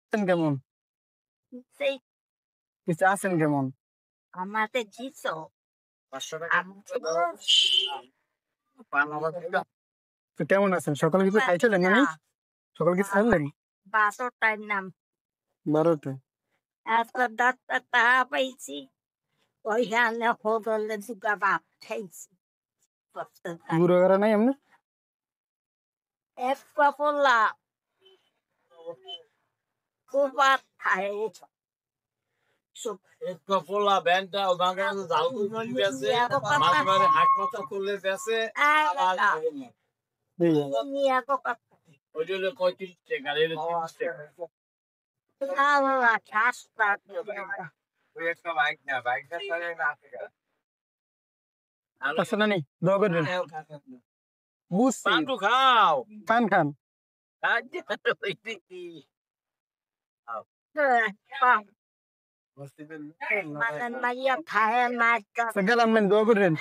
আছেন কেমন? সেই কিছু আছেন কেমন? আমাদের জিসো 500 টাকা তো কেমন আছেন? সকালে কিছু খাইছিলেন নানি? সকালে কিছু খাইলেন? 12টার নাম 12টা। আজকে 10টা টাকা পাইছি ওইখানে হোটেলে দুটা ভাত খাইছি বুড়ো করা নাই এমনি? এক পাপলা খুব ভাত খায় পোলা ব্যান্ডটা বাংলাদেশে জাল করে বেছে মাঝে মাঝে হাট কথা করলে বেছে ওই জন্য 35 টাকা এর 30 টাকা ওই একটা বাইক না বাইকটা চলে না আচ্ছা নানি দোয়া করবেন। বুঝছি। পান্টু খাও পান খান। Maria খায় না আচ্ছা গেলাম নানি দোয়া করবেন।